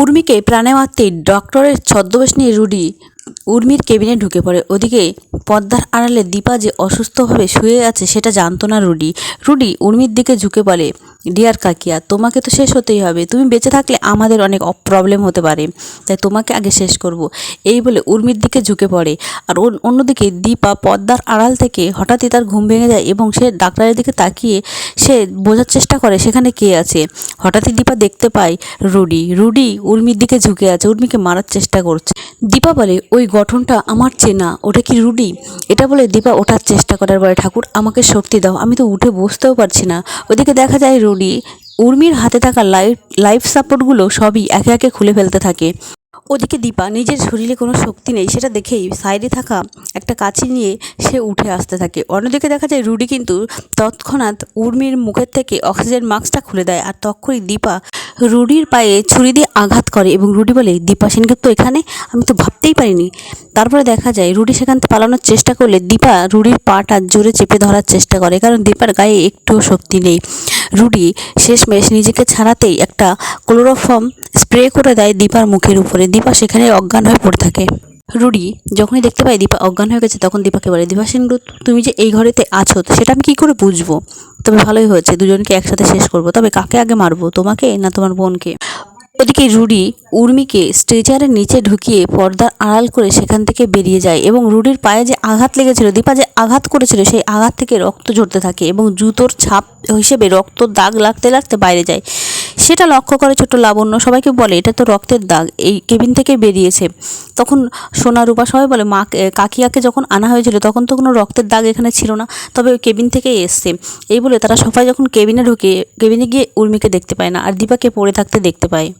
উর্মিকে প্রাণে মারতেই ডক্টরের ছদ্মবেশ নিয়ে রুডি উর্মির কেবিনে ঢুকে পড়ে। ওদিকে পর্দার আড়ালে দীপা যে অসুস্থভাবে শুয়ে আছে সেটা জানতো না রুডি। উর্মির দিকে ঝুঁকে বলে, ডিয়ার কাকিয়া, তোমাকে তো শেষ হতেই হবে। তুমি বেঁচে থাকলে আমাদের অনেক প্রবলেম হতে পারে, তাই তোমাকে আগে শেষ করব। এই বলে উর্মির দিকে ঝুঁকে পড়ে। আর অন্যদিকে দীপা পর্দার আড়াল থেকে হঠাৎই তার ঘুম ভেঙে যায় এবং সে ডাক্তারের দিকে তাকিয়ে সে বোঝার চেষ্টা করে সেখানে কে আছে। হঠাৎই দীপা দেখতে পায় রুডি উর্মির দিকে ঝুঁকে আছে, উর্মিকে মারার চেষ্টা করছে। দীপা বলে, ওই গঠনটা আমার চেনা, ওটা কি রুডি? এটা বলে দীপা ওঠার চেষ্টা করার বলে, ঠাকুর আমাকে শক্তি দাও, আমি তো উঠে বসতেও পারছি না। ওদিকে দেখা যায় রুডি উর্মির হাতে থাকা লাইফ সাপোর্টগুলো সবই একে একে খুলে ফেলতে থাকে। ওদিকে দীপা নিজের শরীরে কোনো শক্তি নেই সেটা দেখেই সাইডে থাকা একটা কাঁচি নিয়ে সে উঠে আসতে থাকে। অন্যদিকে দেখা যায় রুডি কিন্তু তৎক্ষণাৎ উর্মির মুখের থেকে অক্সিজেন মাস্কটা খুলে দেয়। আর তখনই দীপা রুডির পায়ে ছুরি দিয়ে আঘাত করে এবং রুডি বলে, দীপা সেনগুপ্ত এখানে, আমি তো ভাবতেই পারিনি। তারপরে দেখা যায় রুডি সেখান থেকে পালানোর চেষ্টা করলে দীপা রুডির পাটা জোরে চেপে ধরার চেষ্টা করে, কারণ দীপার গায়ে একটুও শক্তি নেই। রুডি শেষমেশ নিজেকে ছাড়াতেই একটা ক্লোরোফর্ম স্প্রে করে দেয় দীপার মুখের উপরে। দীপা সেখানে অজ্ঞান হয়ে পড়ে থাকে। রুডি যখনই দেখতে পায় দীপা অজ্ঞান হয়ে গেছে তখন দীপাকে বলে, দীপা সেনগুপ্ত, তুমি যে এই ঘরেতে আছো সেটা আমি কী করে বুঝবো? তবে ভালোই হয়েছে, দুজনকে একসাথে শেষ করবো। তবে কাকে আগে মারবো, তোমাকে না তোমার বোনকে? ওদিকে রুডি উর্মিকে স্ট্রেচারের নিচে ঢুকিয়ে পর্দার আড়াল করে সেখান থেকে বেরিয়ে যায় এবং রুডির পায়ে যে আঘাত লেগেছিল, দীপা যে আঘাত করেছিল, সেই আঘাত থেকে রক্ত ঝরতে থাকে এবং জুতোর ছাপ হিসেবে রক্তর দাগ লাগতে লাগতে বাইরে যায়। সেটা লক্ষ্য করে ছোট লাবণ্য সবাইকে বলে, এটা তো রক্তের দাগ, এই কেবিন থেকে বেরিয়েছে। তখন সোনা রূপা সবাই বলে, মা কাকিয়াকে যখন আনা হয়েছিল তখন তো কোনো রক্তের দাগ এখানে ছিল না, তবে ওই কেবিন থেকেই এসছে। এই বলে তারা সবাই যখন কেবিনে ঢুকে, কেবিনে গিয়ে উর্মিকে দেখতে পায় না আর দীপাকে পড়ে থাকতে দেখতে পায়।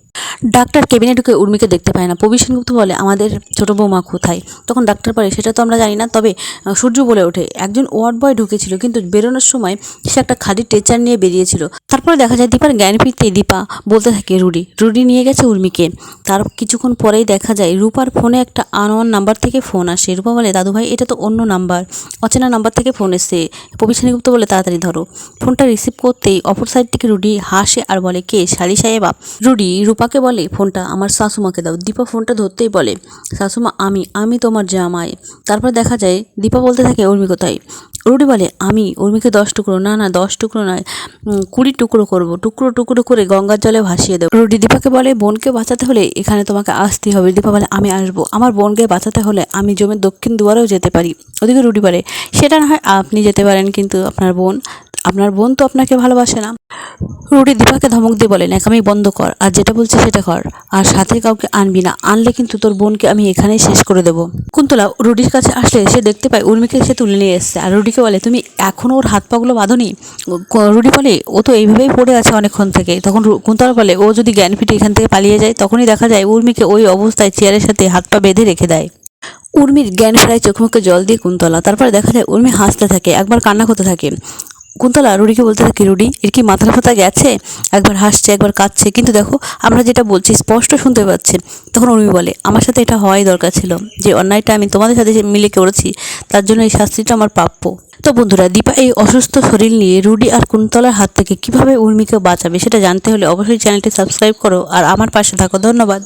ডাক্তার কেবিনে ঢুকে উর্মিকে দেখতে পায় না। প্রবীর সেনগুপ্ত বলে, আমাদের ছোটো বৌমা কোথায়? তখন ডাক্তার বলে, সেটা তো আমরা জানি না, তবে সূর্য বলে ওঠে, একজন ওয়ার্ড বয় ঢুকেছিল, কিন্তু বেরোনোর সময় সে একটা খালি টেচার নিয়ে বেরিয়েছিল। তারপরে দেখা যায় দীপার জ্ঞান ফিরতেই দীপা বলতে থাকে, রুডি নিয়ে গেছে উর্মিকে। তার কিছুক্ষণ পরেই দেখা যায় রূপার ফোনে একটা আনওয়ান নাম্বার থেকে ফোন আসে। রূপা বলে, দাদুভাই এটা তো অন্য নাম্বার, অচেনা নাম্বার থেকে ফোন এসছে। প্রবীর সেনগুপ্ত বলে, তাড়াতাড়ি ধরো। ফোনটা রিসিভ করতেই অপর সাইড থেকে রুডি হাসে আর বলে, কে? শালি সাহেবা। রুডি রূপাকে বলে, ফোনটা আমার শাশুমাকে দাও। দীপা ফোনটা ধরতেই বলে, শাশুমা আমি তোমার জামাই। তারপর দেখা যায় দীপা বলতে থাকে, উর্মি কোথায়? রুডি বলে, আমি উর্মিকে 10 টুকরো, না 10 টুকরো নয়, 20 টুকরো করবো, টুকরো টুকরো করে গঙ্গার জলে ভাসিয়ে দেবো। রুডি দীপাকে বলে, বোনকে বাঁচাতে হলে এখানে তোমাকে আসতেই হবে। দীপা বলে, আমি আসবো, আমার বোনকে বাঁচাতে হলে আমি জমির দক্ষিণ দুয়ারেও যেতে পারি। ওদিকে রুডি বলে, সেটা না হয় আপনি যেতে পারেন, কিন্তু আপনার বোন তো আপনাকে ভালোবাসে না। রুডি দীপাকে ধমক দিয়ে বলে, ন্যাকামি বন্ধ কর, আর যেটা বলছে সেটা কর, আর সাথে কাউকে আনবি না, আনলে কিন্তু তোর বোনকে আমি এখানেই শেষ করে দেবো। কুন্তলা রুডির কাছে আসলে সে দেখতে পায় উর্মিকে সে তুলে নিয়ে এসছে। আর রুডিকে বলে, তুমি এখনও ওর হাত পাগুলো বাঁধোনি? রুডি বলে, ও তো এইভাবেই পড়ে আছে অনেকক্ষণ থেকে। তখন কুন্তলা বলে, ও যদি জ্ঞান ফিরে এখান থেকে পালিয়ে যায়? তখনই দেখা যায় উর্মিকে ওই অবস্থায় চেয়ারের সাথে হাত পা বেঁধে রেখে দেয়। উর্মির জ্ঞান ফেরায় চোখ মুখে জল দিয়ে কুন্তলা। তারপরে দেখা যায় উর্মি হাসতে থাকে, একবার কান্না করতে থাকে। কুন্তলা রুডিকে বলতে থাকে, রুডি এর কি মাথা ফাতা গেছে? একবার হাসছে একবার কাঁদছে, কিন্তু দেখো আমরা যেটা বলছি স্পষ্ট শুনতে পাচ্ছে। তখন উর্মি বলে, আমার সাথে এটা হওয়াই দরকার ছিল, যে অন্যায়টা আমি তোমাদের সাথে মিলে করেছি, তার জন্য এই শাস্তিটা আমার প্রাপ্য। তো বন্ধুরা, দীপা এই অসুস্থ শরীর নিয়ে রুডি আর কুন্তলার হাত থেকে কিভাবে উর্মিকে বাঁচাবে সেটা জানতে হলে অবশ্যই চ্যানেলটি সাবস্ক্রাইব করো আর আমার পাশে থাকো। ধন্যবাদ।